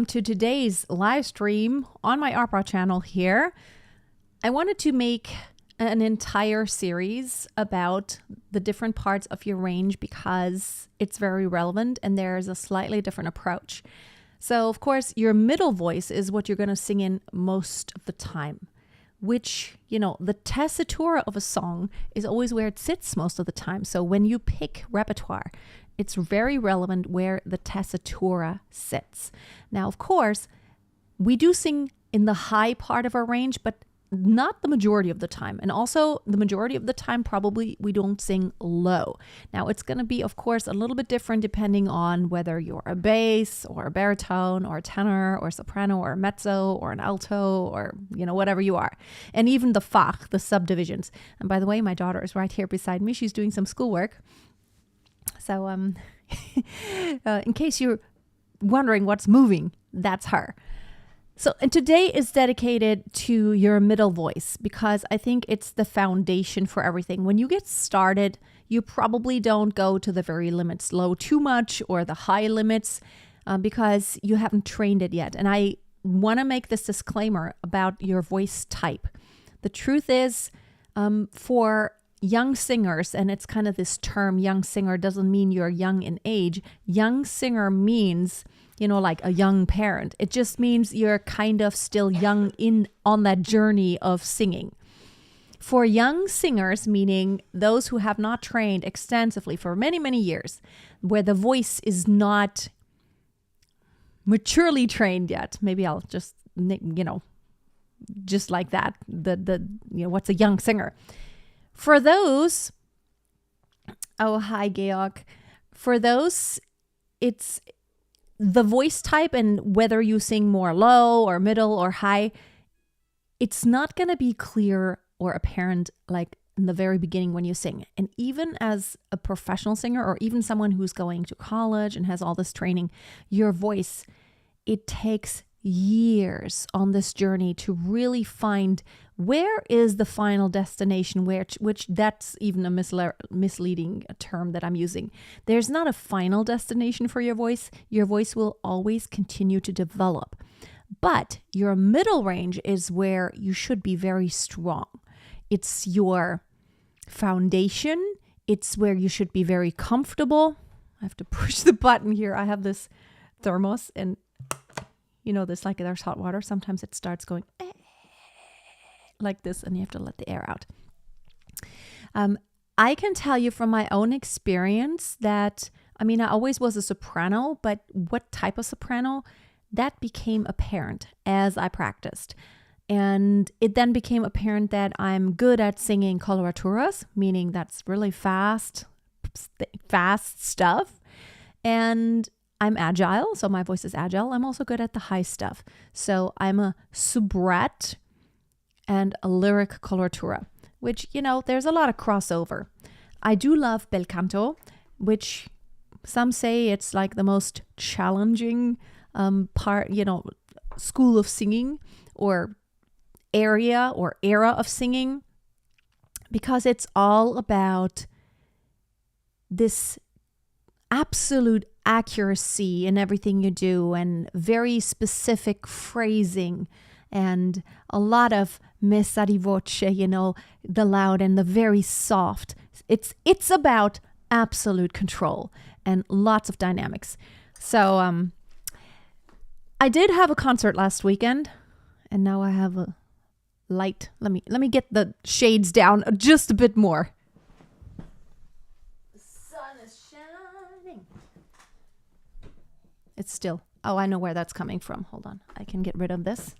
to today's live stream on my opera channel here. I wanted to make an entire series about the different parts of your range because it's very relevant and there's a slightly different approach. So, of course, your middle voice is what you're going to sing in most of the time, which, the tessitura of a song is always where it sits most of the time. So when you pick repertoire, it's very relevant where the tessitura sits. Now, of course, we do sing in the high part of our range, but not the majority of the time. And also the majority of the time, probably we don't sing low. Now, it's going to be, of course, a little bit different depending on whether you're a bass or a baritone or a tenor or soprano or a mezzo or an alto or, whatever you are. And even the Fach, the subdivisions. And by the way, my daughter is right here beside me. She's doing some schoolwork. So in case you're wondering what's moving, that's her. So, and today is dedicated to your middle voice because I think it's the foundation for everything. When you get started, you probably don't go to the very limits low too much or the high limits because you haven't trained it yet. And I want to make this disclaimer about your voice type. The truth is, for young singers, and it's kind of this term, young singer doesn't mean you're young in age. Young singer means, like a young parent. It just means you're kind of still young on that journey of singing. For young singers, meaning those who have not trained extensively for many, many years, where the voice is not maturely trained yet, maybe I'll just, just like that, what's a young singer? For those, oh, hi, Georg. For those, it's the voice type and whether you sing more low or middle or high, it's not going to be clear or apparent like in the very beginning when you sing. And even as a professional singer or even someone who's going to college and has all this training, your voice, it takes years on this journey to really find where is the final destination, which that's even a misleading term that I'm using. There's not a final destination for your voice. Your voice will always continue to develop. But your middle range is where you should be very strong. It's your foundation. It's where you should be very comfortable. I have to push the button here. I have this thermos and this like there's hot water. Sometimes it starts going like this and you have to let the air out. I can tell you from my own experience that, I always was a soprano, but what type of soprano, that became apparent as I practiced. And it then became apparent that I'm good at singing coloraturas, meaning that's really fast stuff. And I'm agile, so my voice is agile. I'm also good at the high stuff. So I'm a soubrette and a lyric coloratura, which, there's a lot of crossover. I do love bel canto, which some say it's like the most challenging part, school of singing or area or era of singing, because it's all about this absolute accuracy in everything you do and very specific phrasing and a lot of messa di voce, the loud and the very soft. It's about absolute control and lots of dynamics. So I did have a concert last weekend and now I have a light. Let me get the shades down just a bit more. It's still, I know where that's coming from. Hold on. I can get rid of this.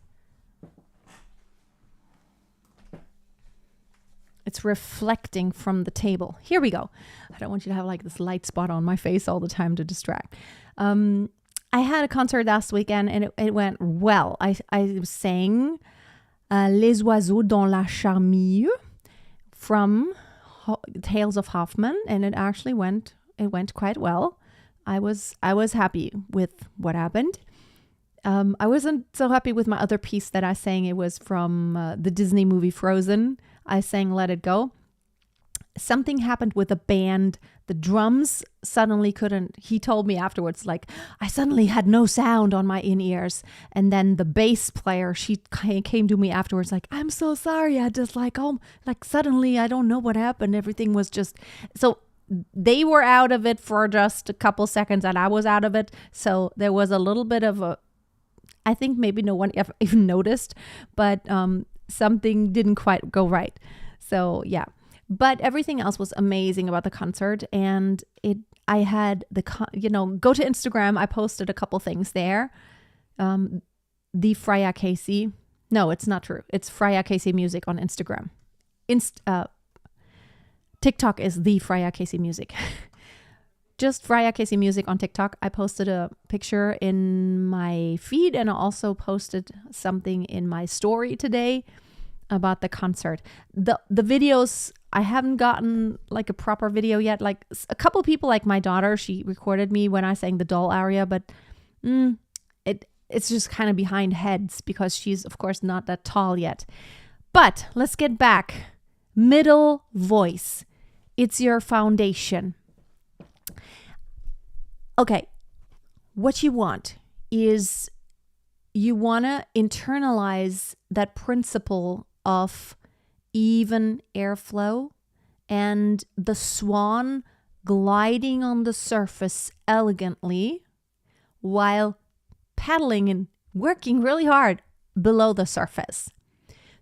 It's reflecting from the table. Here we go. I don't want you to have like this light spot on my face all the time to distract. I had a concert last weekend and it went well. I sang Les Oiseaux dans la Charmille from Tales of Hoffmann, and it actually went quite well. I was happy with what happened. I wasn't so happy with my other piece that I sang. It was from the Disney movie Frozen. I sang Let It Go. something happened with the band. The drums suddenly couldn't, he told me afterwards, like, I suddenly had no sound on my in-ears. And then the bass player, she came to me afterwards like, I'm so sorry. I just like, oh, like suddenly I don't know what happened. Everything was just, so they were out of it for just a couple seconds and I was out of it. So there was a little bit of a, I think maybe no one even noticed, but something didn't quite go right. So yeah. But everything else was amazing about the concert. And I had go to Instagram. I posted a couple things there. The Freya Casey. No, it's not true. It's Freya Casey Music on Instagram. TikTok is the Freya Casey Music. Just Freya Casey Music on TikTok. I posted a picture in my feed and I also posted something in my story today about the concert. The videos, I haven't gotten like a proper video yet. Like a couple people, like my daughter, she recorded me when I sang the doll aria, but it's just kind of behind heads because she's of course not that tall yet. But let's get back. Middle voice. It's your foundation. Okay. What you want is you want to internalize that principle of even airflow and the swan gliding on the surface elegantly while paddling and working really hard below the surface.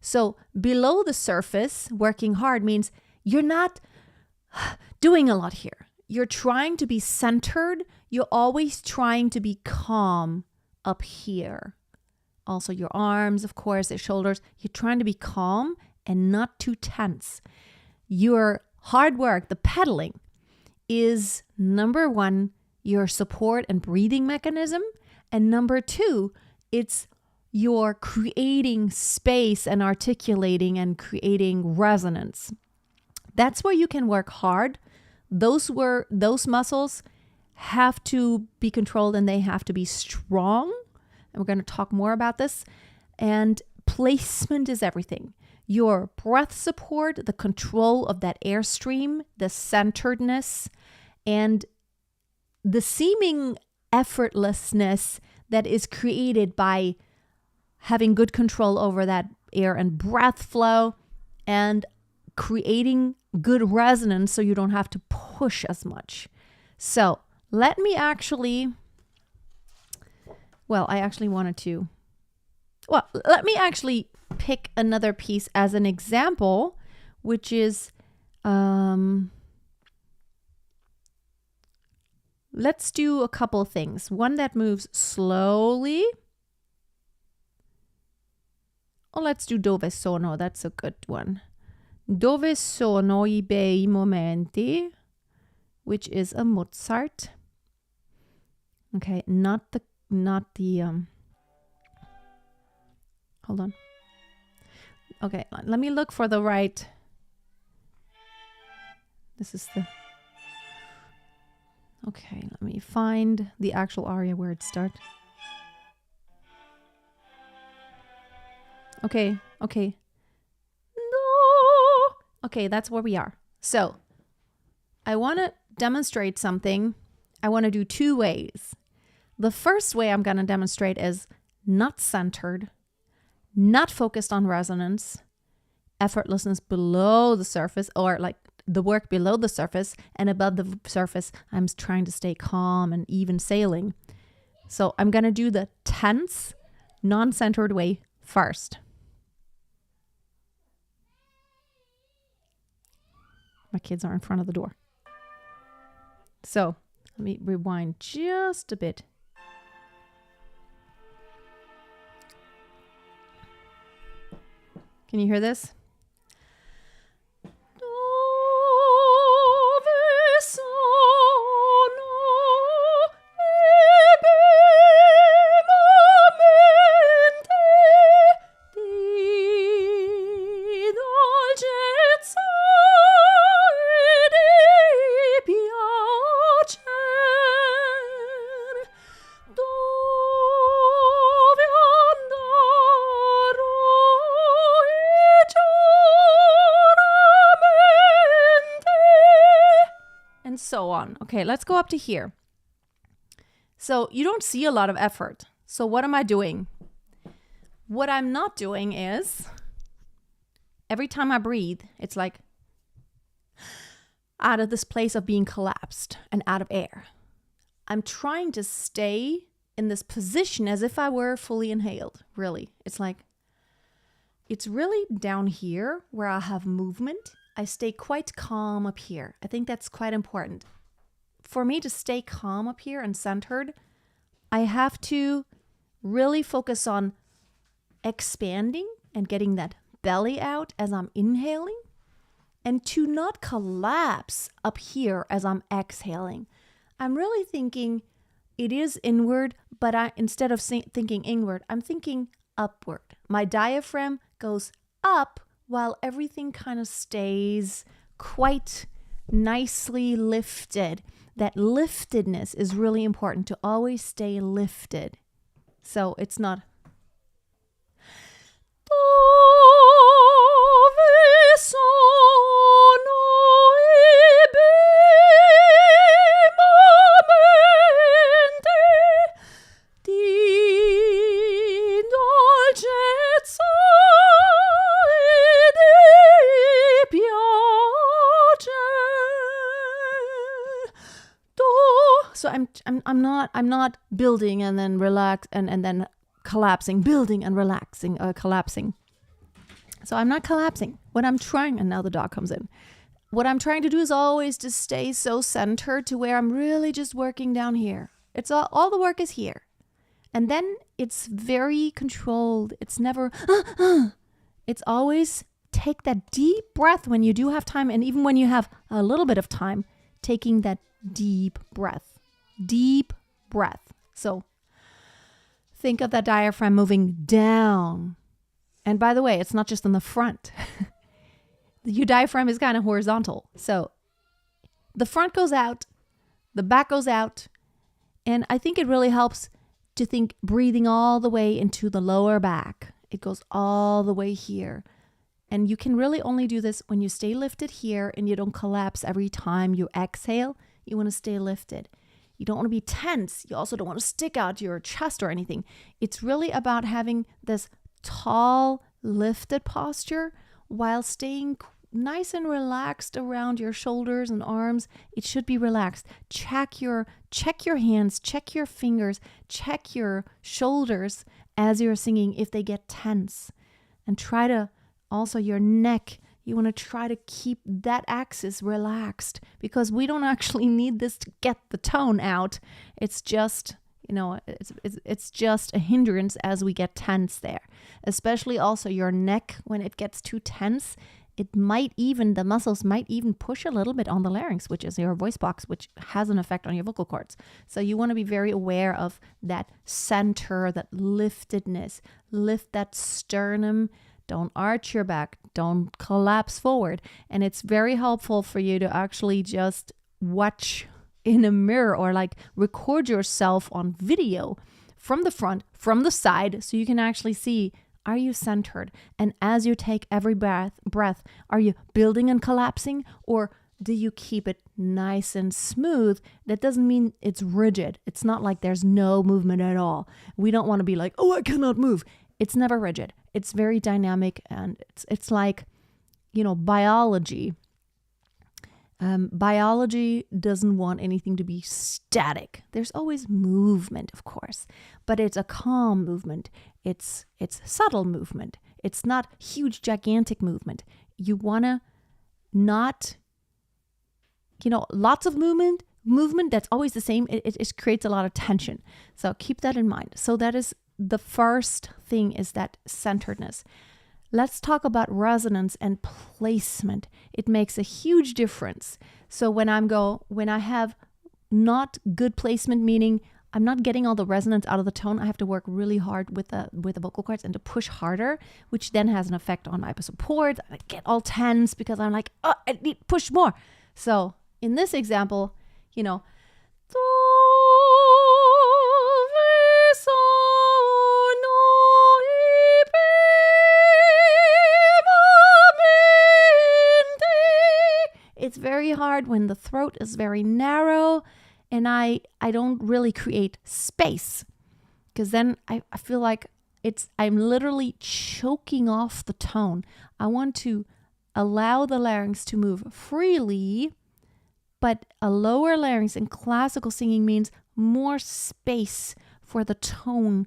So below the surface, working hard means you're not doing a lot here. You're trying to be centered. You're always trying to be calm up here. Also your arms, of course, the shoulders. You're trying to be calm and not too tense. Your hard work, the pedaling, is number one, your support and breathing mechanism. And number two, it's your creating space and articulating and creating resonance. That's where you can work hard. Those muscles have to be controlled and they have to be strong. And we're going to talk more about this. And placement is everything. Your breath support, the control of that airstream, the centeredness, and the seeming effortlessness that is created by having good control over that air and breath flow and creating good resonance so you don't have to push as much. So let me actually, let me actually pick another piece as an example, which is, let's do a couple things. One that moves slowly. Oh, let's do dove sono. That's a good one. Dove sono I bei momenti, which is a Mozart. Okay, not the hold on. Okay, let me look for the right. This is the. Okay, let me find the actual aria where it starts. Okay. No. Okay, that's where we are. So, I want to demonstrate something. I want to do two ways. The first way I'm going to demonstrate is not centered, not focused on resonance, effortlessness below the surface, or like the work below the surface, and above the surface, I'm trying to stay calm and even sailing. So I'm going to do the tense, non-centered way first. My kids are in front of the door. So let me rewind just a bit. Can you hear this? on. Okay, let's go up to here. So you don't see a lot of effort. So what am I doing? What I'm not doing is every time I breathe, it's like out of this place of being collapsed and out of air. I'm trying to stay in this position as if I were fully inhaled, really. It's like, it's really down here where I have movement. I stay quite calm up here. I think that's quite important. For me to stay calm up here and centered, I have to really focus on expanding and getting that belly out as I'm inhaling, and to not collapse up here as I'm exhaling. I'm really thinking it is inward, but instead of thinking inward, I'm thinking upward. My diaphragm goes up while everything kind of stays quite nicely lifted. That liftedness is really important, to always stay lifted. So it's not So I'm not building and then relax and then collapsing, building and relaxing, collapsing. So I'm not collapsing. What I'm trying, and now the dog comes in. What I'm trying to do is always to stay so centered to where I'm really just working down here. It's all the work is here. And then it's very controlled. It's never, it's always take that deep breath when you do have time. And even when you have a little bit of time, taking that deep breath. Deep breath. So think of that diaphragm moving down. And by the way, it's not just in the front. Your diaphragm is kind of horizontal. So the front goes out, the back goes out. And I think it really helps to think breathing all the way into the lower back. It goes all the way here. And you can really only do this when you stay lifted here and you don't collapse every time you exhale. You want to stay lifted. You don't want to be tense. You also don't want to stick out your chest or anything. It's really about having this tall, lifted posture while staying nice and relaxed around your shoulders and arms. It should be relaxed. Check your hands, check your fingers, check your shoulders as you're singing if they get tense. And try to also your neck. You want to try to keep that axis relaxed because we don't actually need this to get the tone out. It's just, it's just a hindrance as we get tense there. Especially also your neck, when it gets too tense, the muscles might even push a little bit on the larynx, which is your voice box, which has an effect on your vocal cords. So you want to be very aware of that center, that liftedness. Lift that sternum. Don't arch your back. Don't collapse forward. And it's very helpful for you to actually just watch in a mirror or like record yourself on video from the front, from the side, so you can actually see, are you centered? And as you take every breath, are you building and collapsing, or do you keep it nice and smooth? That doesn't mean it's rigid. It's not like there's no movement at all. We don't want to be like, oh, I cannot move. It's never rigid. It's very dynamic, and it's like, biology. Biology doesn't want anything to be static. There's always movement, of course, but it's a calm movement. It's subtle movement. It's not huge, gigantic movement. You want to not, lots of movement that's always the same. It creates a lot of tension. So keep that in mind. So that is the first thing, is that centeredness. Let's talk about resonance and placement. It makes a huge difference. So when I have not good placement, meaning I'm not getting all the resonance out of the tone, I have to work really hard with the vocal cords and to push harder, which then has an effect on my support. I get all tense because I'm like, oh, I need to push more. So in this example, very hard when the throat is very narrow and I don't really create space, because then I feel like I'm literally choking off the tone. I want to allow the larynx to move freely, but a lower larynx in classical singing means more space for the tone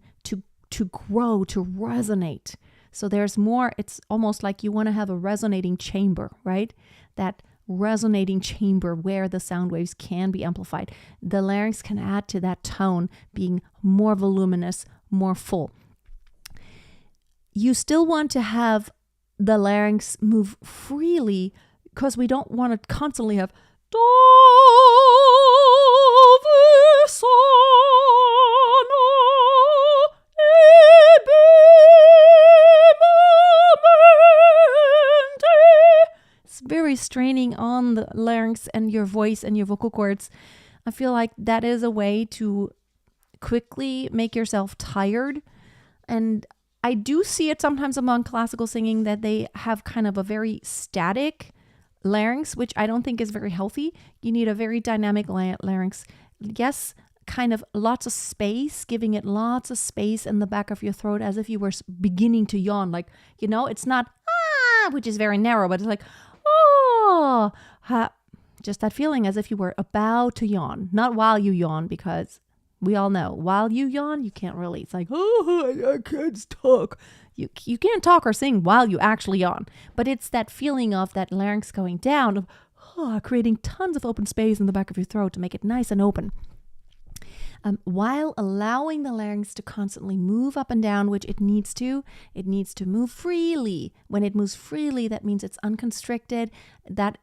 to grow, to resonate. So there's more, it's almost like you want to have a resonating chamber, right? That resonating chamber where the sound waves can be amplified. The larynx can add to that tone, being more voluminous, more full. You still want to have the larynx move freely, because we don't want to constantly have do, ve, sol, no, e, bemol. It's very straining on the larynx and your voice and your vocal cords. I feel like that is a way to quickly make yourself tired. And I do see it sometimes among classical singing that they have kind of a very static larynx, which I don't think is very healthy. You need a very dynamic larynx. Yes, kind of lots of space, giving it lots of space in the back of your throat as if you were beginning to yawn. Like, it's not which is very narrow, but it's like, oh, just that feeling as if you were about to yawn. Not while you yawn, because we all know while you yawn, you can't really. It's like, oh, I can't talk. You can't talk or sing while you actually yawn. But it's that feeling of that larynx going down, of creating tons of open space in the back of your throat to make it nice and open. While allowing the larynx to constantly move up and down, which it needs to move freely. When it moves freely, that means it's unconstricted. That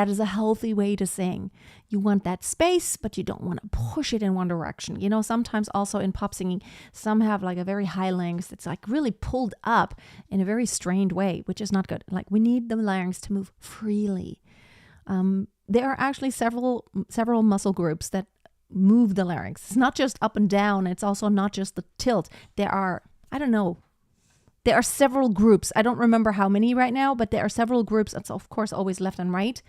is a healthy way to sing. You want that space, but you don't want to push it in one direction. Sometimes also in pop singing, some have like a very high larynx that's like really pulled up in a very strained way, which is not good. Like, we need the larynx to move freely. There are actually several muscle groups that move the larynx. It's not just up and down. It's also not just the tilt. There are several groups. I don't remember how many right now, but there are several groups. It's of course always left and right.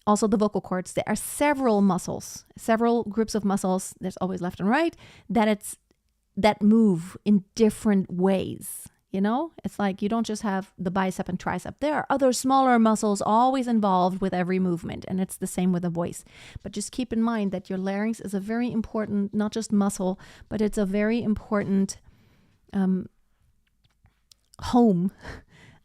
Also the vocal cords. There are several groups of muscles. There's always left and right that move in different ways. It's like you don't just have the bicep and tricep. There are other smaller muscles always involved with every movement. And it's the same with the voice. But just keep in mind that your larynx is a very important, not just muscle, but it's a very important home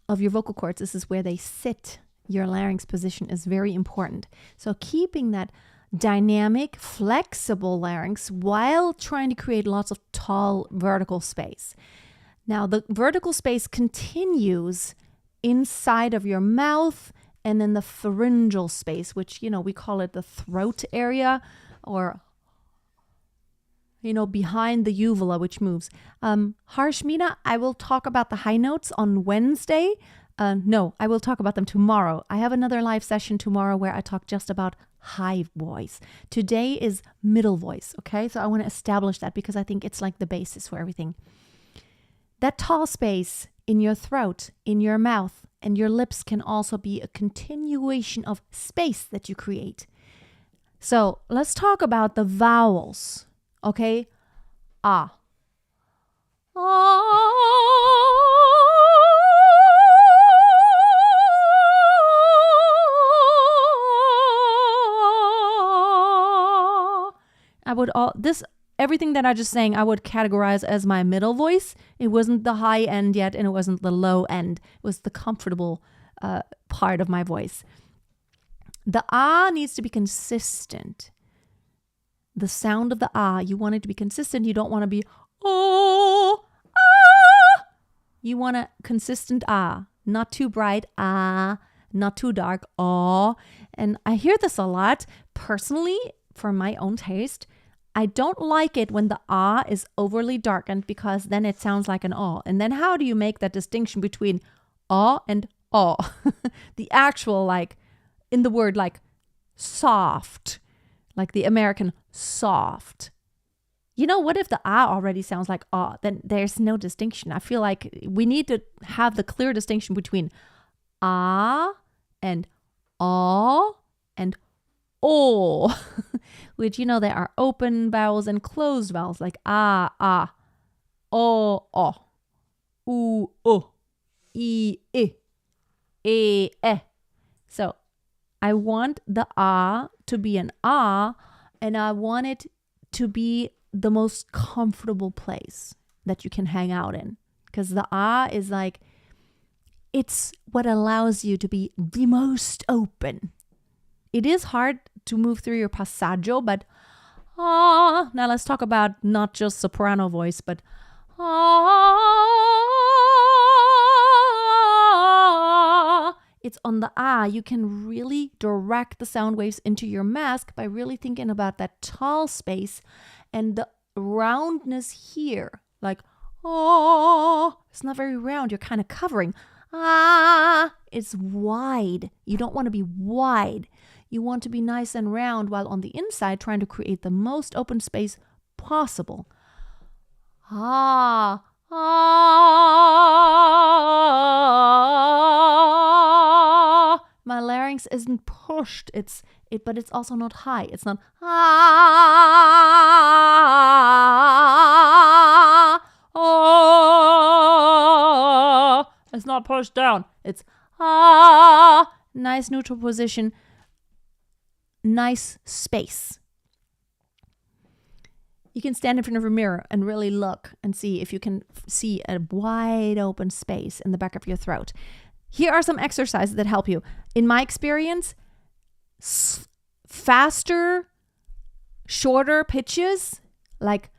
of your vocal cords. This is where they sit. Your larynx position is very important. So keeping that dynamic, flexible larynx while trying to create lots of tall vertical space. Now, the vertical space continues inside of your mouth and then the pharyngeal space, which, we call it the throat area, or behind the uvula, which moves. Harshmina, I will talk about the high notes on Wednesday. No, I will talk about them tomorrow. I have another live session tomorrow where I talk just about high voice. Today is middle voice, okay? So I want to establish that because I think it's like the basis for everything. That tall space in your throat, in your mouth, and your lips can also be a continuation of space that you create. So let's talk about the vowels. Okay, ah. Everything that I just sang, I would categorize as my middle voice. It wasn't the high end yet, and it wasn't the low end. It was the comfortable part of my voice. The ah needs to be consistent. The sound of the ah, you want it to be consistent. You don't want to be oh, ah. You want a consistent ah, not too bright ah, not too dark ah. And I hear this a lot. Personally, for my own taste, I don't like it when the ah is overly darkened, because then it sounds like an ah. And then how do you make that distinction between ah and ah? The actual, like, in the word, like soft, like the American soft. What if the ah already sounds like ah? Then there's no distinction. I feel like we need to have the clear distinction between ah and ah, and oh, which, you know, there are open vowels and closed vowels like ah, ah, oh, oh, ooh, oh, e, e, eh. So I want the ah to be an ah, and I want it to be the most comfortable place that you can hang out in. Because the ah is like, it's what allows you to be the most open. It is hard to move through your passaggio, but ah, now let's talk about not just soprano voice, but ah. It's on the ah. You can really direct the sound waves into your mask by really thinking about that tall space and the roundness here. Like, oh, it's not very round. You're kind of covering. Ah, it's wide. You don't want to be wide. You want to be nice and round while on the inside trying to create the most open space possible. Ah, ah. My larynx isn't pushed. But it's also not high. It's not ah. Oh. It's not pushed down. It's ah. Nice neutral position. Nice space. You can stand in front of a mirror and really look and see if you can see a wide open space in the back of your throat. Here are some exercises that help you. In my experience, faster, shorter pitches like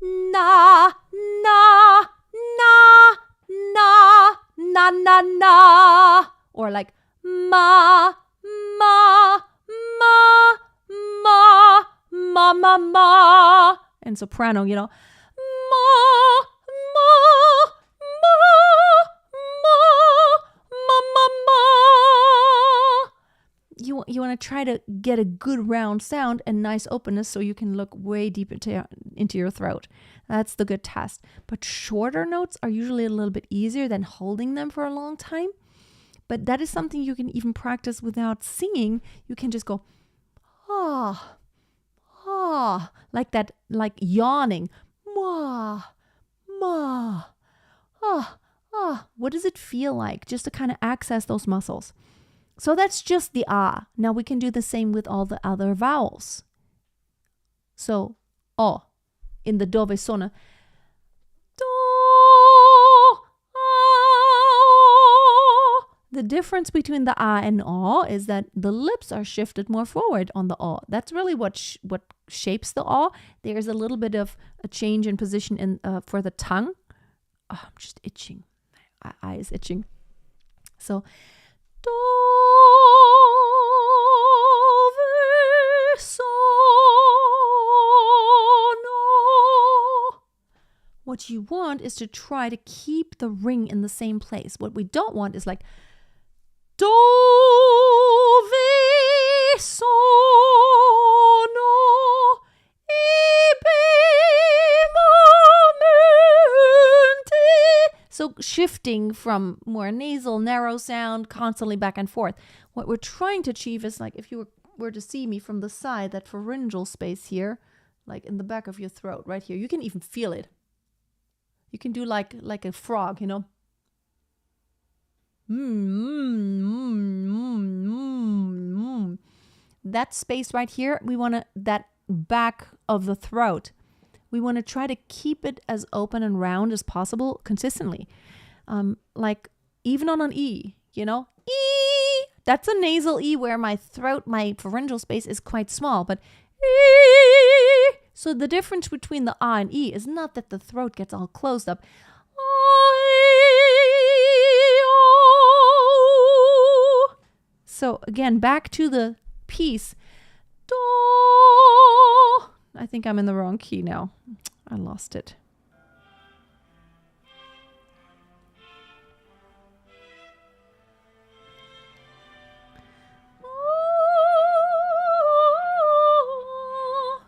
na, na, na, na, na, na, na, or like ma, ma, ma, ma, ma, ma, ma, and soprano, you know, ma, ma, ma, ma, ma, ma, ma. You want to try to get a good round sound and nice openness so you can look way deep into your throat. That's the good test. But shorter notes are usually a little bit easier than holding them for a long time. But that is something you can even practice without singing. You can just go, ah, ah, like that, like yawning. Ma, ma, ah, ah. What does it feel like? Just to kind of access those muscles. So that's just the ah. Now we can do the same with all the other vowels. So, oh, in the dove sono. Do, ah. The difference between the ah and ah is that the lips are shifted more forward on the ah. That's really what shapes the ah. There's a little bit of a change in position in for the tongue. Oh, I'm just itching. My eye is itching. So, do, sono. What you want is to try to keep the ring in the same place. What we don't want is like do, sono, so shifting from more nasal, narrow sound constantly back and forth. What we're trying to achieve is like if you were to see me from the side, that pharyngeal space here, like in the back of your throat, right here. You can even feel it. You can do like a frog, you know. That space right here, we want to, that back of the throat, we want to try to keep it as open and round as possible consistently. Like even on an E, you know, E, that's a nasal E where my throat, my pharyngeal space is quite small, but E. So the difference between the ah and E is not that the throat gets all closed up. So again, back to the piece. Do. I think I'm in the wrong key now. I lost it.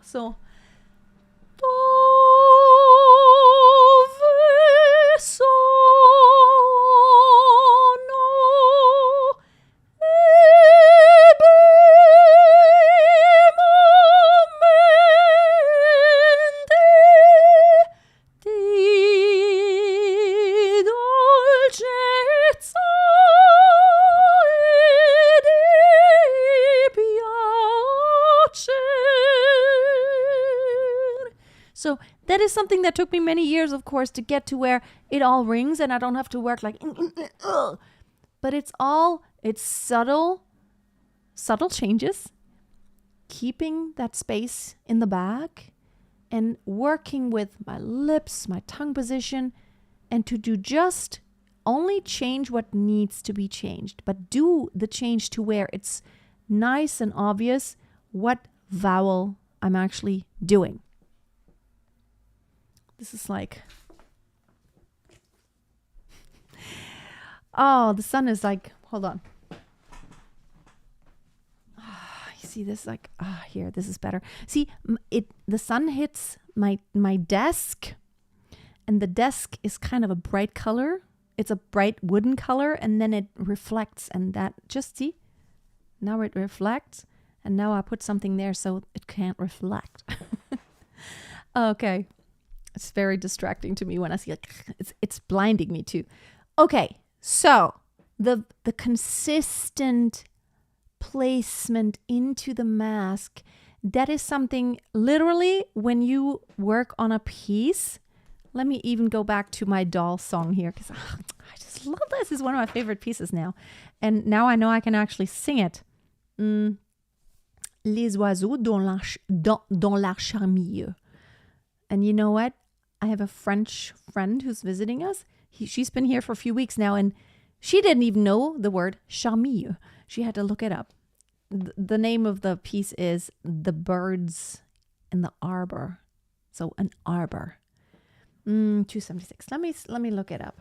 So, do, sono, is something that took me many years, of course, to get to where it all rings and I don't have to work like, but it's subtle changes, keeping that space in the back and working with my lips, my tongue position, and to do just only change what needs to be changed, but do the change to where it's nice and obvious what vowel I'm actually doing. This is like, oh, the sun is like, hold on. You see this like, here, this is better. See, the sun hits my desk, and the desk is kind of a bright color. It's a bright wooden color, and then it reflects, and that, just see, now it reflects, and now I put something there so it can't reflect. Okay. It's very distracting to me when I see like, it's blinding me too. Okay. So the consistent placement into the mask, that is something literally when you work on a piece. Let me even go back to my doll song here because I just love this. It's one of my favorite pieces now. And now I know I can actually sing it. Les oiseaux dans la charmille. And you know what? I have a French friend who's visiting us. She's been here for a few weeks now, and she didn't even know the word charmille. She had to look it up. The name of the piece is The Birds in the Arbor. So an arbor. 276. Let me look it up.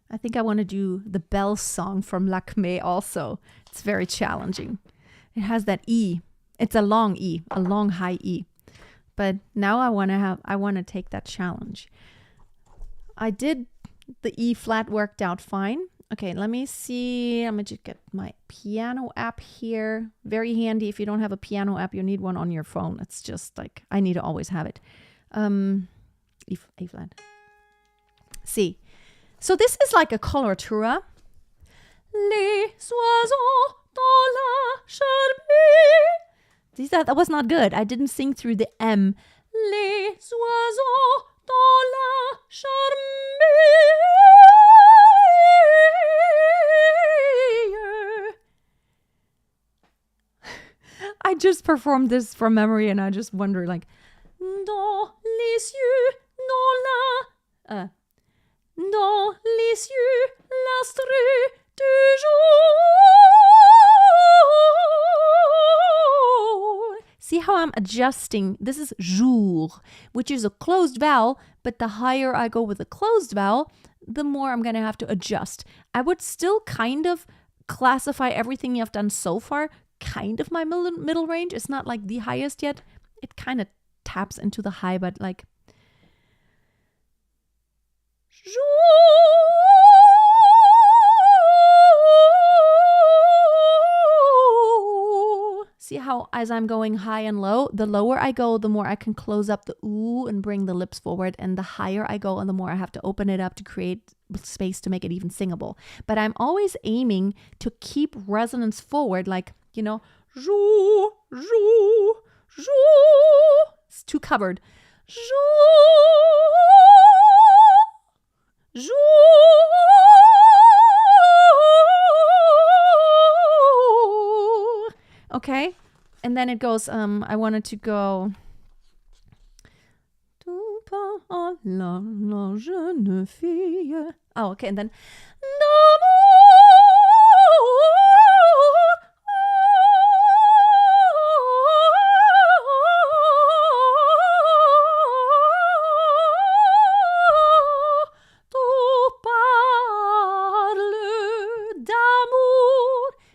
I think I want to do the bell song from Lakmé also. It's very challenging. It has that E. It's a long E, a long high E. But now I want to take that challenge. I did the E flat worked out fine. Okay, let me see. I'm going to just get my piano app here. Very handy. If you don't have a piano app, you need one on your phone. It's just like, I need to always have it. E flat. C. So this is like a coloratura. Les oiseaux dans la charmille. See, that was not good. I didn't sing through the M. Les oiseaux dans la charmille. I just performed this from memory and I just wonder like, dans les cieux, dans les cieux, l'astre du jour. See how I'm adjusting? This is jour, which is a closed vowel, but the higher I go with a closed vowel, the more I'm going to have to adjust. I would still kind of classify everything I've done so far kind of my middle range. It's not like the highest yet. It kind of taps into the high, but like see how as I'm going high and low, the lower I go, the more I can close up the ooh and bring the lips forward, and the higher I go and the more I have to open it up to create space to make it even singable. But I'm always aiming to keep resonance forward, like, you know, jou, jou, jou. It's too covered. Jou, jou. Okay, and then it goes, I wanted to go. Oh, okay, and then.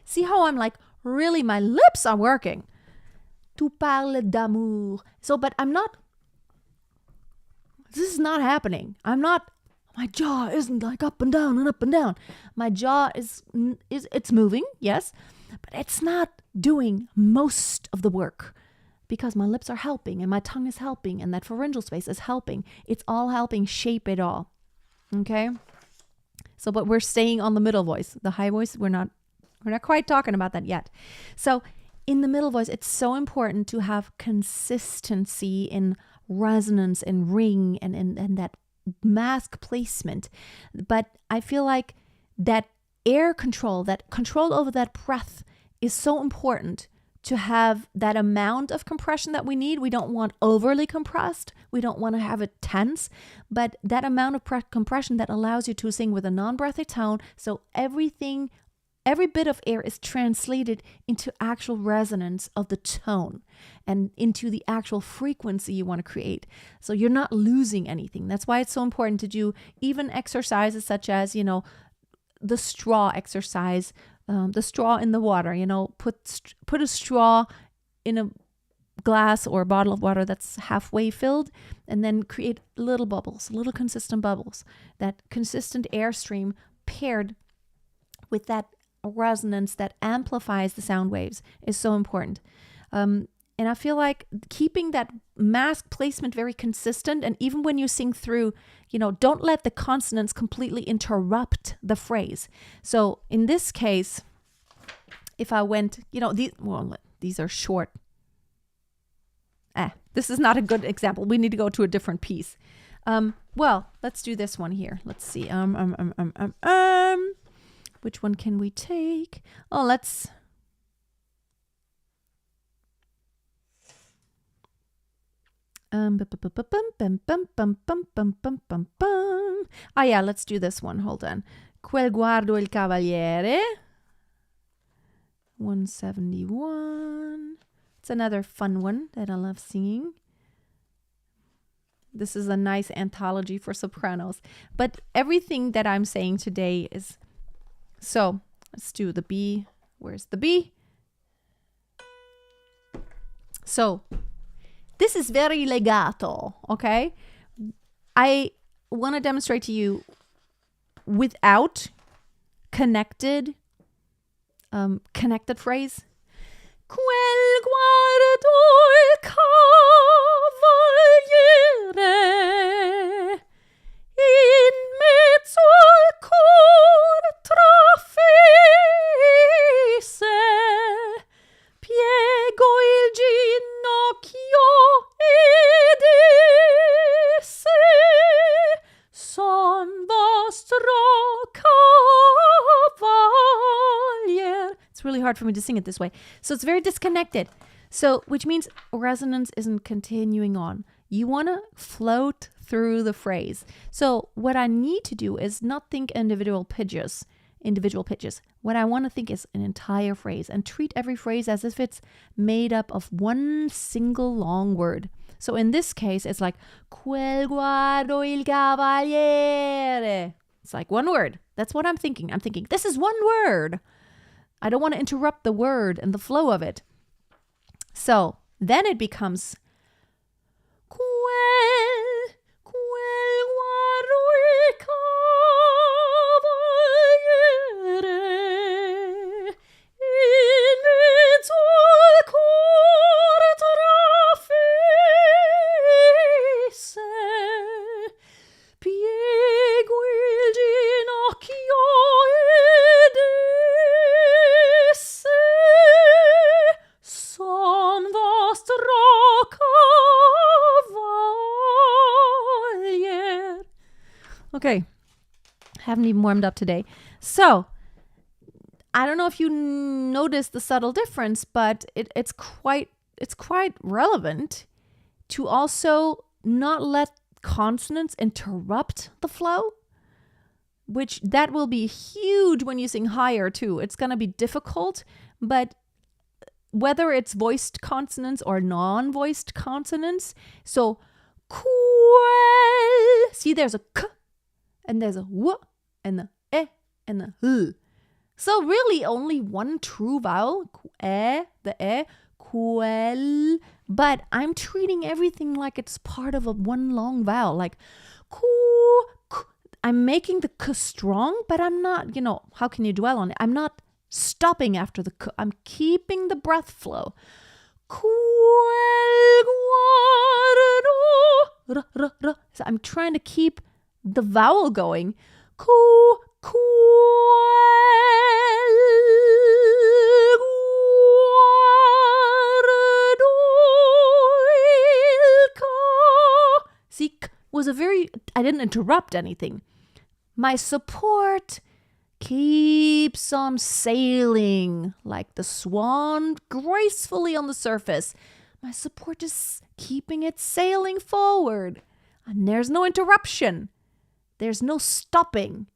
See how I'm like, really, my lips are working. Tu parles d'amour. So, but I'm not, this is not happening. I'm not, my jaw isn't like up and down and up and down. My jaw is it's moving, yes, but it's not doing most of the work because my lips are helping and my tongue is helping and that pharyngeal space is helping. It's all helping shape it all. Okay? So, but we're staying on the middle voice. The high voice, we're not quite talking about that yet. So in the middle voice, it's so important to have consistency in resonance and ring and that mask placement. But I feel like that air control, that control over that breath is so important to have that amount of compression that we need. We don't want overly compressed. We don't want to have it tense, but that amount of compression that allows you to sing with a non-breathy tone. So every bit of air is translated into actual resonance of the tone and into the actual frequency you want to create. So you're not losing anything. That's why it's so important to do even exercises such as, the straw exercise, the straw in the water, put a straw in a glass or a bottle of water that's halfway filled, and then create little bubbles, little consistent bubbles. That consistent airstream paired with that resonance that amplifies the sound waves is so important. And I feel like keeping that mask placement very consistent, and even when you sing through, don't let the consonants completely interrupt the phrase. So in this case, if I went, these are short. This is not a good example. We need to go to a different piece. Well, let's do this one here. Let's see. Which one can we take? Oh, let's... let's do this one. Hold on. Quel guardo il cavaliere. 171. It's another fun one that I love singing. This is a nice anthology for sopranos. But everything that I'm saying today is... So, let's do the B. Where's the B? So... This is very legato, okay? I want to demonstrate to you without connected phrase. Quel guardo il cavaliere in mezzo al cor trafisse, piego il ginocchio ed esse son vostro cavalier. It's really hard for me to sing it this way. So it's very disconnected. So, which means resonance isn't continuing on. You want to float through the phrase. So what I need to do is not think individual pitches. What I want to think is an entire phrase and treat every phrase as if it's made up of one single long word. So in this case, it's like, quel guardo il cavaliere. It's like one word. That's what I'm thinking. I'm thinking, this is one word. I don't want to interrupt the word and the flow of it. So then it becomes, quel guardo il cavaliere in mezzo al cor trafisse, piego il ginocchio ed esse son vostro cavalier. Okay, haven't even warmed up today. So, I don't know if you noticed the subtle difference, but it's quite relevant to also not let consonants interrupt the flow, which that will be huge when you sing higher too. It's going to be difficult, but whether it's voiced consonants or non-voiced consonants, so quel, see there's a k and there's a w and the e and the l. So really only one true vowel, the e, quel, but I'm treating everything like it's part of a one long vowel, like ku. I'm making the k strong, but I'm not, how can you dwell on it? I'm not stopping after the k. I'm keeping the breath flow. Quel guardo. So I'm trying to keep the vowel going. Quel was I didn't interrupt anything. My support keeps on sailing like the swan gracefully on the surface. My support is keeping it sailing forward. And there's no interruption. There's no stopping.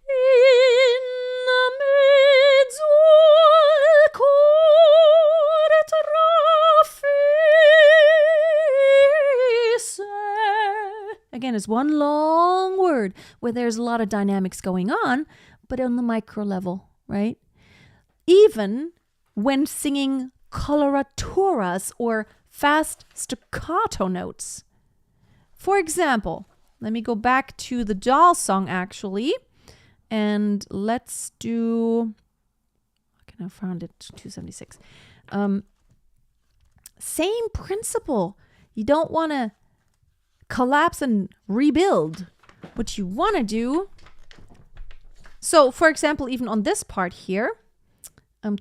In the midst again, it's one long word where there's a lot of dynamics going on, but on the micro level, right? Even when singing coloraturas or fast staccato notes. For example, let me go back to the doll song actually, and let's do, okay, I found it, 276. Same principle. You don't want to collapse and rebuild. What you want to do, so for example, even on this part here, so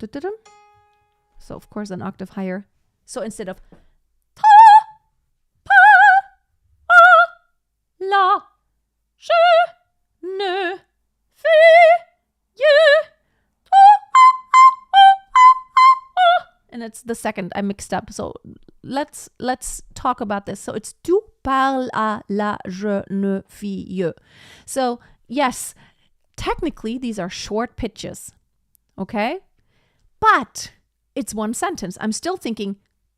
of course an octave higher. So instead of ta, pa, a, la, je, ne, fi, ye, to, and it's the second I mixed up. So let's talk about this. So it's tu parles à la je ne fi ye. So yes, technically these are short pitches, okay? But it's one sentence. I'm still thinking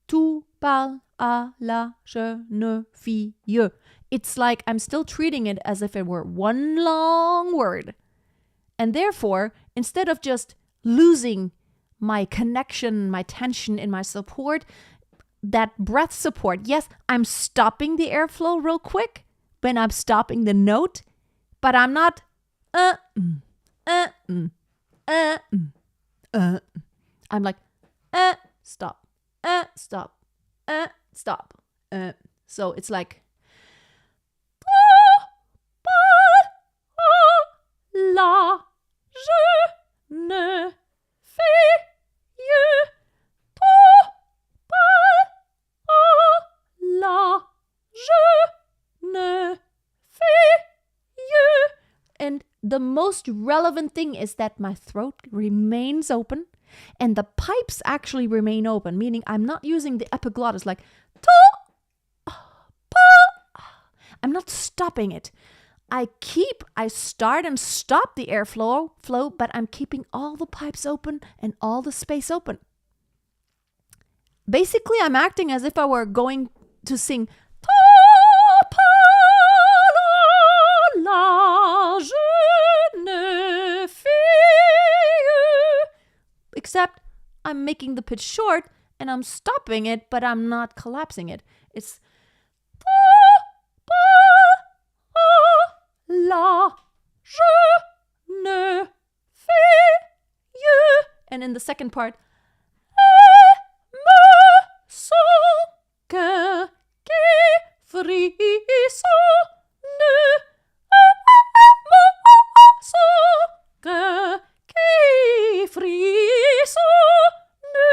tu parles à la je ne fi ye. It's like I'm still treating it as if it were one long word. And therefore, instead of just losing my connection, my tension in my support, that breath support, yes, I'm stopping the airflow real quick when I'm stopping the note, but I'm not I'm like stop, stop, stop. So it's like la, je, ne, fi, ye, to, pa, la, je, ne, fi, ye. And the most relevant thing is that my throat remains open and the pipes actually remain open, meaning I'm not using the epiglottis like to, pa. I'm not stopping it. I start and stop the airflow, but I'm keeping all the pipes open and all the space open. Basically, I'm acting as if I were going to sing ta, pa, la, je, ne, fi, ye. Except I'm making the pitch short and I'm stopping it, but I'm not collapsing it. It's la, je, ne, fi, ye. And in the second part, me, so, que, qui, friso, ne, me, so, que, qui, friso, ne,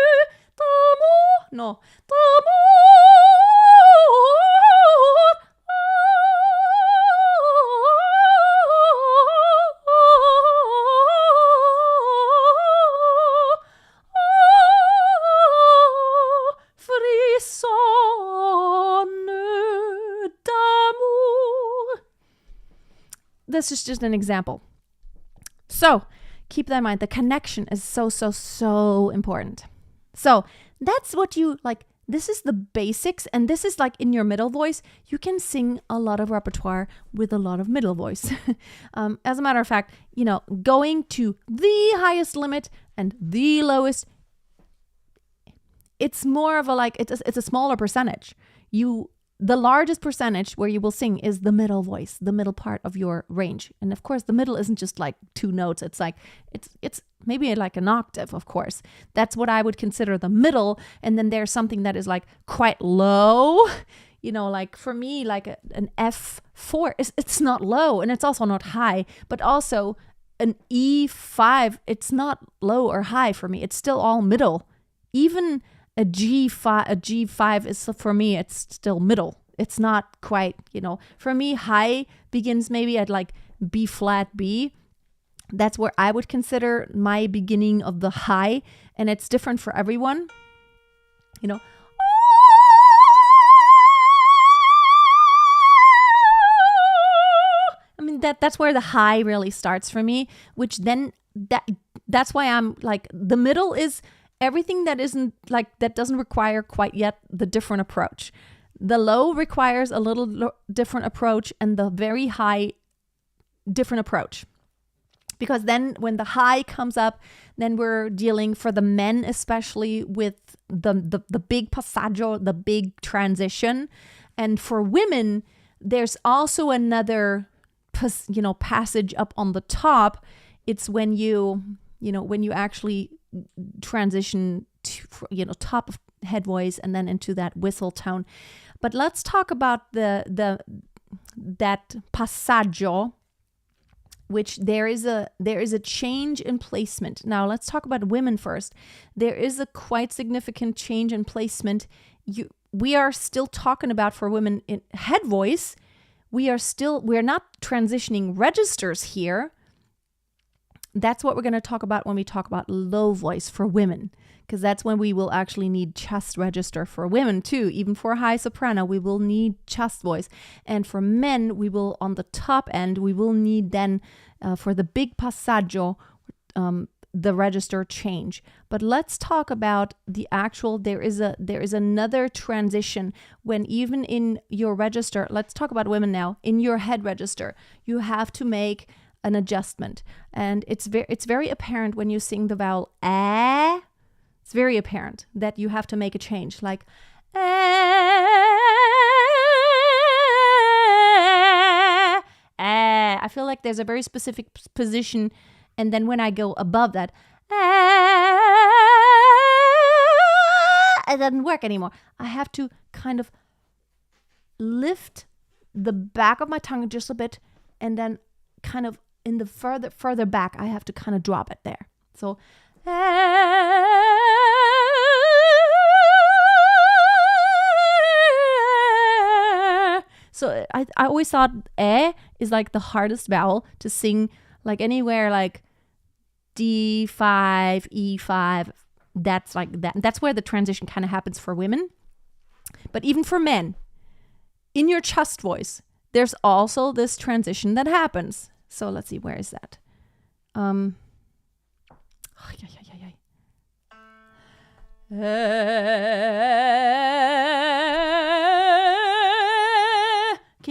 t'amour, no, t'amour. This is just an example. So keep that in mind. The connection is so important. So that's what you like. This is the basics. And this is like in your middle voice. You can sing a lot of repertoire with a lot of middle voice. As a matter of fact, going to the highest limit and the lowest, it's more of a it's a smaller percentage. The largest percentage where you will sing is the middle voice, the middle part of your range. And of course, the middle isn't just like two notes. It's like, it's maybe like an octave, of course. That's what I would consider the middle. And then there's something that is like quite low, like for me, like an F4, it's not low and it's also not high, but also an E5, it's not low or high for me. It's still all middle. Even a G5 is, for me, it's still middle. It's not quite, for me, high begins maybe at like B flat B. That's where I would consider my beginning of the high, and it's different for everyone. I mean, that's where the high really starts for me, which then that's why I'm like, the middle is everything that isn't like, that doesn't require quite yet the different approach. The low requires a little different approach, and the very high different approach. Because then when the high comes up, then we're dealing, for the men especially, with the big passaggio, the big transition. And for women, there's also another passage up on the top. It's when you actually transition to, top of head voice and then into that whistle tone. But let's talk about that passaggio, which there is a change in placement. Now let's talk about women first. There is a quite significant change in placement. We are still talking about, for women in head voice, we're not transitioning registers here. That's what we're going to talk about when we talk about low voice for women, because that's when we will actually need chest register for women too. Even for high soprano, we will need chest voice. And for men, we will, on the top end, we will need then for the big passaggio, the register change. But let's talk about the actual, there is another transition when even in your register, let's talk about women now, in your head register, you have to make an adjustment. And it's very apparent when you sing the vowel eh. It's very apparent that you have to make a change, like I feel like there's a very specific position, and then when I go above that, it doesn't work anymore. I have to kind of lift the back of my tongue just a bit, and then kind of in the further back, I have to kind of drop it there. So so I always thought is like the hardest vowel to sing, like anywhere like D5, E5. That's like that. That's where the transition kind of happens for women. But even for men, in your chest voice, there's also this transition that happens. So let's see, where is that? Can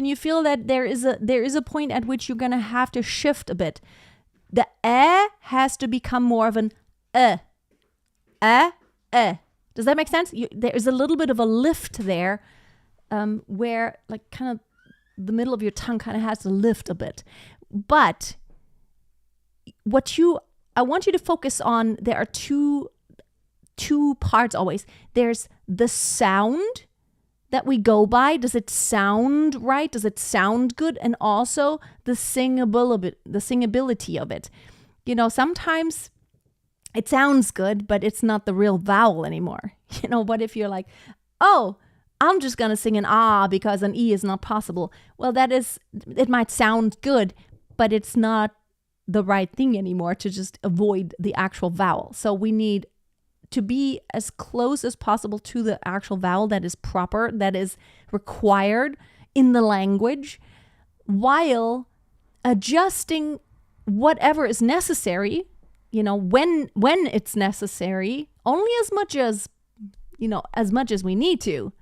you feel that there is a point at which you're gonna have to shift a bit? The has to become more of an Does that make sense? There is a little bit of a lift there, where like kind of the middle of your tongue kind of has to lift a bit. But I want you to focus on, there are two parts always. There's the sound that we go by. Does it sound right? Does it sound good? And also the singability of it. Sometimes it sounds good, but it's not the real vowel anymore. What if you're like, oh, I'm just going to sing an ah because an E is not possible. Well, it might sound good, but it's not the right thing anymore to just avoid the actual vowel. So we need to be as close as possible to the actual vowel that is proper, that is required in the language, while adjusting whatever is necessary, when it's necessary, only as much as we need to,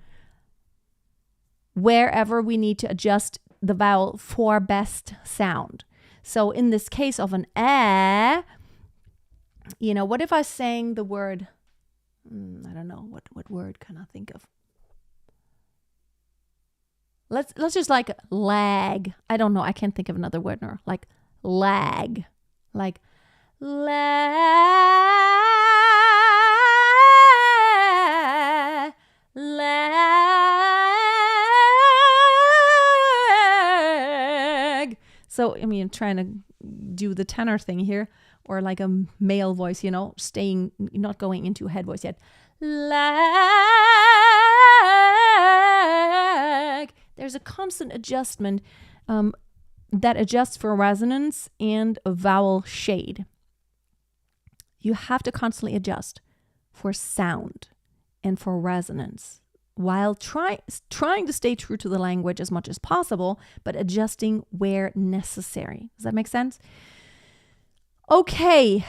wherever we need to adjust the vowel for best sound. So in this case of an what if I sang the word, I don't know, what word can I think of? Let's just like lag. I don't know, I can't think of another word now. Like lag. Like lag. So, I'm trying to do the tenor thing here, or like a male voice, not going into head voice yet. lag. There's a constant adjustment that adjusts for resonance and a vowel shade. You have to constantly adjust for sound and for resonance while trying to stay true to the language as much as possible, but adjusting where necessary. Does that make sense? Okay.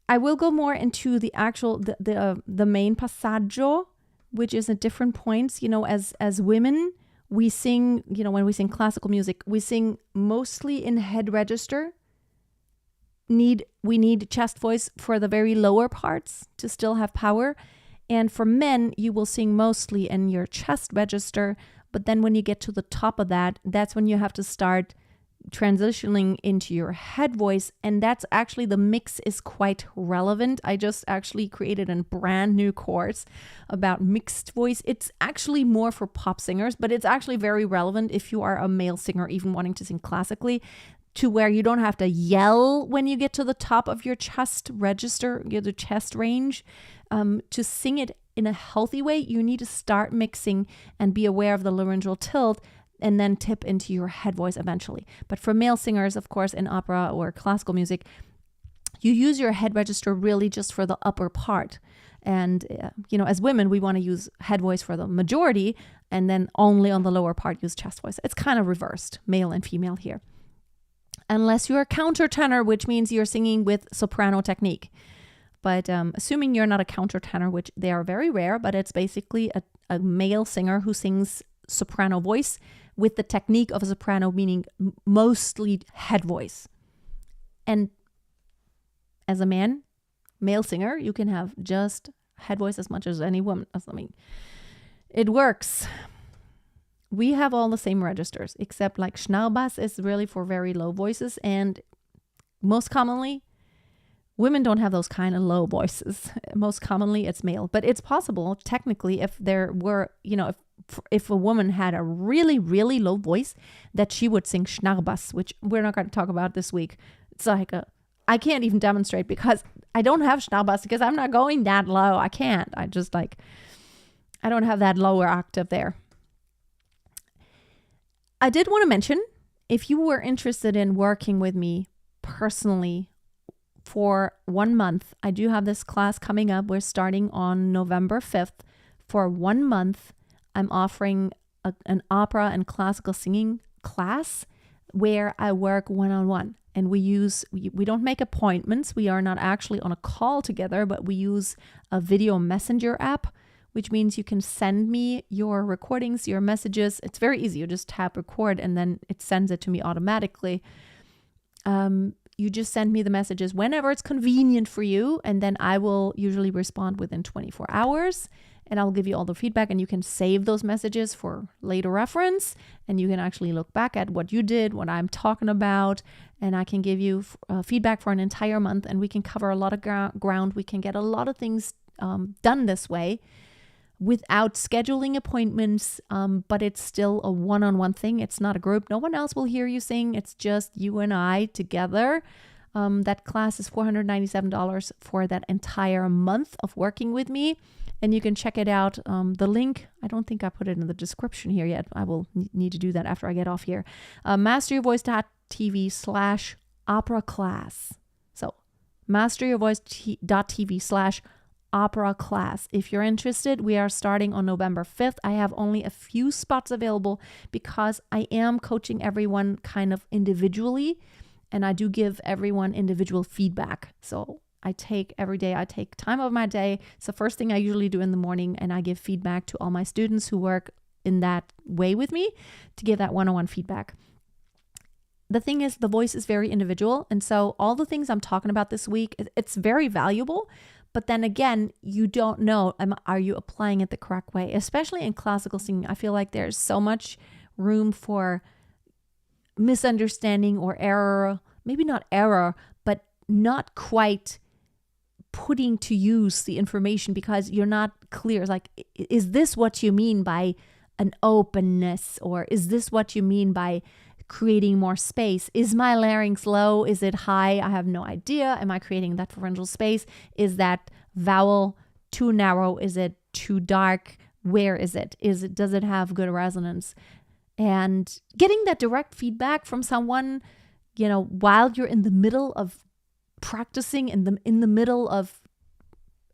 I will go more into the actual, the main passaggio, which is at different points. You know, as women, we sing, you know, when we sing classical music, we sing mostly in head register. We need chest voice for the very lower parts to still have power. And for men, you will sing mostly in your chest register. But then when you get to the top of that, that's when you have to start transitioning into your head voice. And that's actually, the mix is quite relevant. I just actually created a brand new course about mixed voice. It's actually more for pop singers, but it's actually very relevant if you are a male singer, even wanting to sing classically, to where you don't have to yell when you get to the top of your chest register, the chest range. To sing it in a healthy way, you need to start mixing and be aware of the laryngeal tilt, and then tip into your head voice eventually. But for male singers, of course, in opera or classical music, you use your head register really just for the upper part. And, you know, as women, we want to use head voice for the majority, and then only on the lower part use chest voice. It's kind of reversed, male and female here. Unless you're a countertenor, which means you're singing with soprano technique. But assuming you're not a countertenor, which they are very rare, but it's basically a male singer who sings soprano voice with the technique of a soprano, meaning mostly head voice. And as a male singer, you can have just head voice as much as any woman. I mean, it works. We have all the same registers, except like Schnarrbass is really for very low voices. And most commonly, women don't have those kind of low voices. Most commonly, it's male. But it's possible, technically, if there were, you know, if a woman had a really, really low voice, that she would sing Schnarrbass, which we're not going to talk about this week. It's like I can't even demonstrate because I don't have Schnarrbass, because I'm not going that low. I can't. I don't have that lower octave there. I did want to mention, if you were interested in working with me personally for 1 month, I do have this class coming up. We're starting on November 5th. For 1 month, I'm offering an opera and classical singing class where I work one-on-one. And we don't make appointments. We are not actually on a call together, but we use a video messenger app, which means you can send me your recordings, your messages. It's very easy. You just tap record and then it sends it to me automatically. You just send me the messages whenever it's convenient for you, and then I will usually respond within 24 hours, and I'll give you all the feedback, and you can save those messages for later reference, and you can actually look back at what you did, what I'm talking about, and I can give you feedback for an entire month, and we can cover a lot of ground. We can get a lot of things done this way without scheduling appointments, but it's still a one-on-one thing. It's not a group. No one else will hear you sing. It's just you and I together. That class is $497 for that entire month of working with me, and you can check it out. The link, I don't think I put it in the description here yet. I will need to do that after I get off here. masteryourvoice.tv/opera class. So masteryourvoice.tv/opera class. If you're interested, we are starting on November 5th. I have only a few spots available because I am coaching everyone kind of individually, and I do give everyone individual feedback. So I take time of my day. It's the first thing I usually do in the morning, and I give feedback to all my students who work in that way with me to give that one-on-one feedback. The thing is, the voice is very individual, and so all the things I'm talking about this week, it's very valuable. But then again, you don't know, are you applying it the correct way? Especially in classical singing, I feel like there's so much room for misunderstanding or error. Maybe not error, but not quite putting to use the information because you're not clear. It's like, is this what you mean by an openness? Or is this what you mean by creating more space? Is my larynx low? Is it high? I have no idea. Am I creating that pharyngeal space? Is that vowel too narrow? Is it too dark? Where is it? Does it have good resonance? And getting that direct feedback from someone, while you're in the middle of practicing, in the middle of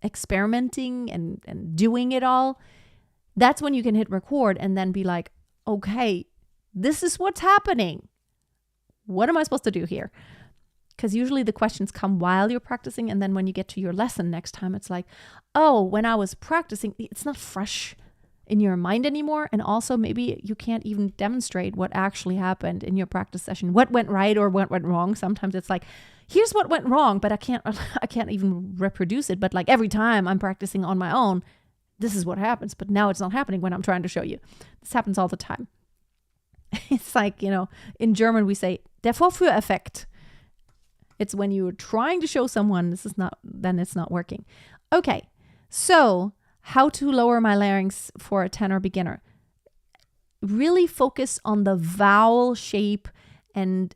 experimenting and doing it all, that's when you can hit record and then be like, okay, this is what's happening. What am I supposed to do here? Because usually the questions come while you're practicing, and then when you get to your lesson next time, it's like, oh, when I was practicing, it's not fresh in your mind anymore. And also maybe you can't even demonstrate what actually happened in your practice session, what went right or what went wrong. Sometimes it's like, here's what went wrong, but I can't even reproduce it. But like every time I'm practicing on my own, this is what happens. But now it's not happening when I'm trying to show you. This happens all the time. It's like, in German we say, der Vorführeffekt. It's when you're trying to show someone then it's not working. Okay, so how to lower my larynx for a tenor beginner. Really focus on the vowel shape and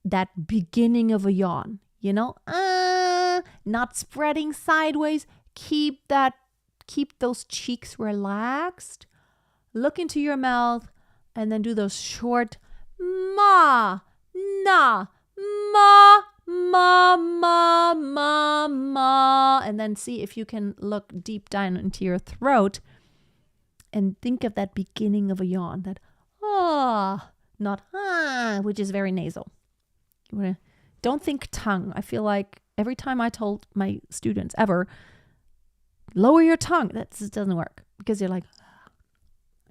that beginning of a yawn. Not spreading sideways. Keep those cheeks relaxed. Look into your mouth and then do those short ma, na, ma, ma, ma, ma, ma, and then see if you can look deep down into your throat and think of that beginning of a yawn, that not which is very nasal. Don't think tongue. I feel like every time I told my students ever, lower your tongue, that just doesn't work, because you're like,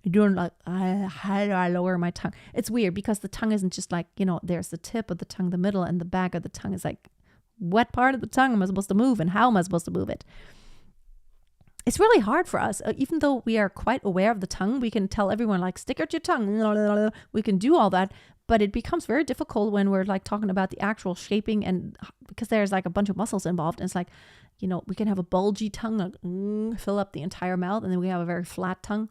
how do I lower my tongue? It's weird because the tongue isn't just like, there's the tip of the tongue, the middle, and the back of the tongue is like, what part of the tongue am I supposed to move and how am I supposed to move it? It's really hard for us. Even though we are quite aware of the tongue, we can tell everyone like, stick out your tongue. We can do all that, but it becomes very difficult when we're like talking about the actual shaping, and because there's like a bunch of muscles involved. And it's like, we can have a bulgy tongue, like, fill up the entire mouth, and then we have a very flat tongue.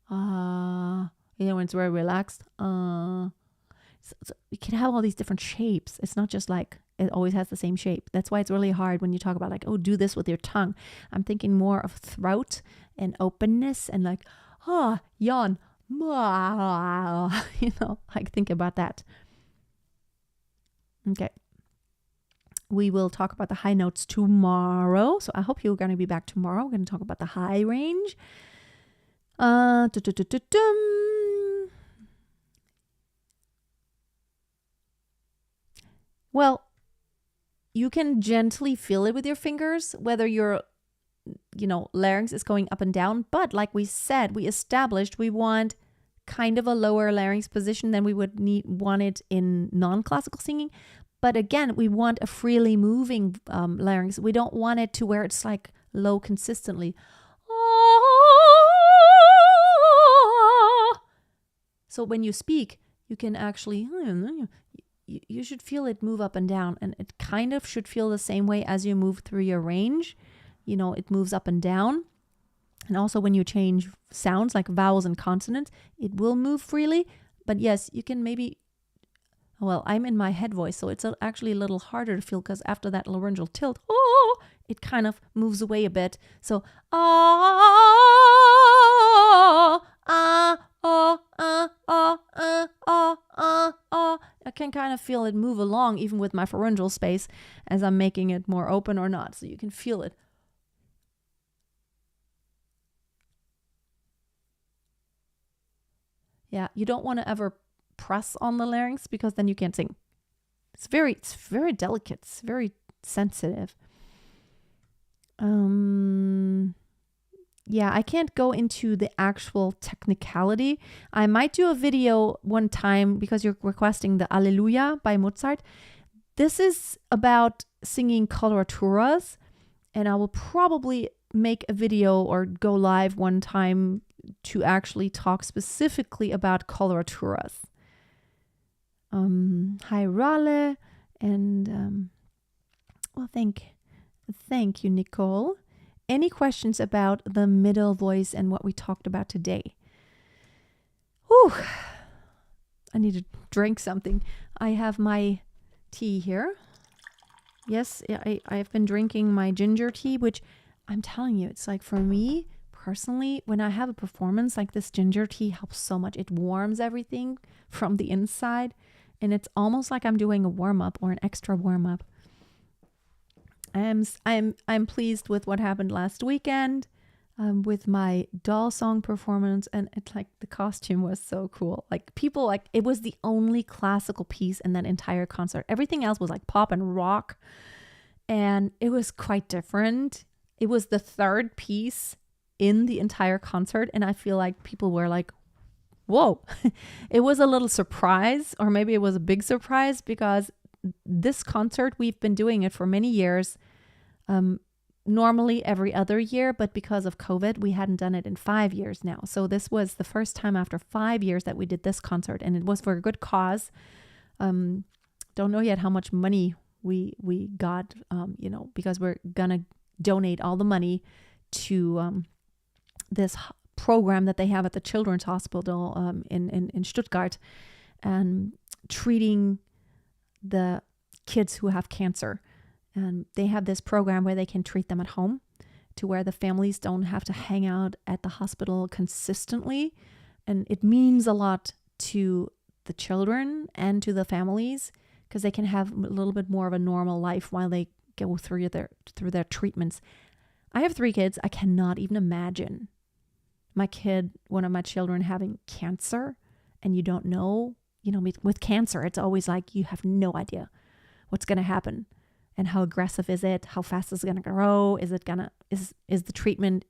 When it's very relaxed. So you can have all these different shapes. It's not just like it always has the same shape. That's why it's really hard when you talk about like, oh, do this with your tongue. I'm thinking more of throat and openness and like, yawn. Like think about that. Okay. We will talk about the high notes tomorrow. So I hope you're going to be back tomorrow. We're going to talk about the high range. Well, you can gently feel it with your fingers, whether your, larynx is going up and down. But like we said, we established we want kind of a lower larynx position than we would want it in non-classical singing. But again, we want a freely moving larynx. We don't want it to where it's like low consistently. So when you speak, you can actually, you should feel it move up and down, and it kind of should feel the same way as you move through your range. It moves up and down. And also when you change sounds like vowels and consonants, it will move freely. But yes, you can maybe, I'm in my head voice, so it's actually a little harder to feel because after that laryngeal tilt, it kind of moves away a bit. So, I can kind of feel it move along even with my pharyngeal space as I'm making it more open or not. So you can feel it. Yeah, you don't want to ever press on the larynx because then you can't sing. It's very delicate. It's very sensitive. Yeah, I can't go into the actual technicality. I might do a video one time because you're requesting the Alleluia by Mozart. This is about singing coloraturas, and I will probably make a video or go live one time to actually talk specifically about coloraturas. Hi, Rale, and thank you, Nicole. Any questions about the middle voice and what we talked about today? Whew. I need to drink something. I have my tea here. Yes, I've been drinking my ginger tea, which I'm telling you, it's like for me personally, when I have a performance like this, ginger tea helps so much. It warms everything from the inside, and it's almost like I'm doing a warm up or an extra warm up. I'm pleased with what happened last weekend. With my doll song performance, and it's like the costume was so cool. Like people, like it was the only classical piece in that entire concert. Everything else was like pop and rock, and it was quite different. It was the third piece in the entire concert, and I feel like people were like, whoa. It was a little surprise, or maybe it was a big surprise, because this concert, we've been doing it for many years, normally every other year, but because of COVID, we hadn't done it in 5 years now. So this was the first time after 5 years that we did this concert, and it was for a good cause. Don't know yet how much money we got, because we're gonna donate all the money to this program that they have at the Children's Hospital in Stuttgart, and treating the kids who have cancer. And they have this program where they can treat them at home, to where the families don't have to hang out at the hospital consistently. And it means a lot to the children and to the families, because they can have a little bit more of a normal life while they go through their treatments. I have 3 kids. I cannot even imagine one of my children having cancer, and you don't know, with cancer, it's always like you have no idea what's going to happen. And how aggressive is it? How fast is it going to grow? Is the treatment,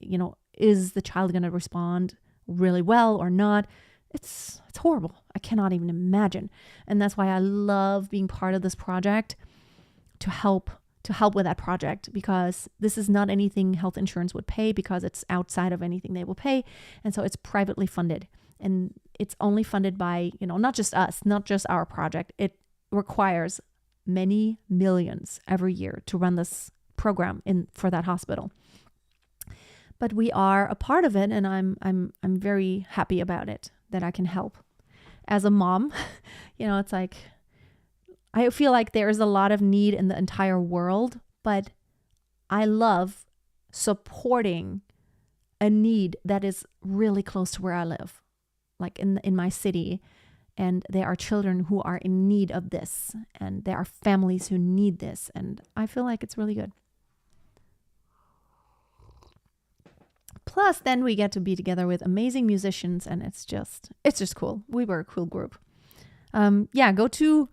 is the child going to respond really well or not? It's horrible. I cannot even imagine. And that's why I love being part of this project, to help with that project, because this is not anything health insurance would pay, because it's outside of anything they will pay. And so it's privately funded, and it's only funded by, not just us, not just our project. It requires many millions every year to run this program for that hospital. But we are a part of it, and I'm very happy about it, that I can help. As a mom, it's like I feel like there is a lot of need in the entire world, but I love supporting a need that is really close to where I live, like in my city. And there are children who are in need of this, and there are families who need this. And I feel like it's really good. Plus, then we get to be together with amazing musicians, and it's just cool. We were a cool group. Go to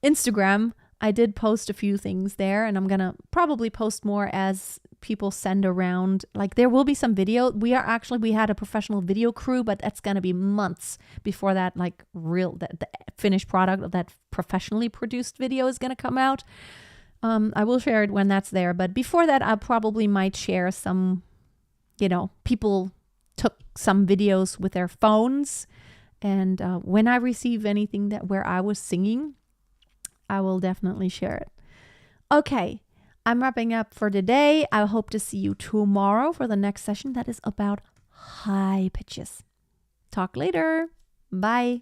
Instagram. I did post a few things there, and I'm going to probably post more as people send around. Like, there will be some video. We had a professional video crew, but that's going to be months before that, like, the finished product of that professionally produced video is going to come out. I will share it when that's there. But before that, I probably might share some, people took some videos with their phones. And when I receive anything where I was singing, I will definitely share it. Okay, I'm wrapping up for today. I hope to see you tomorrow for the next session that is about high pitches. Talk later. Bye.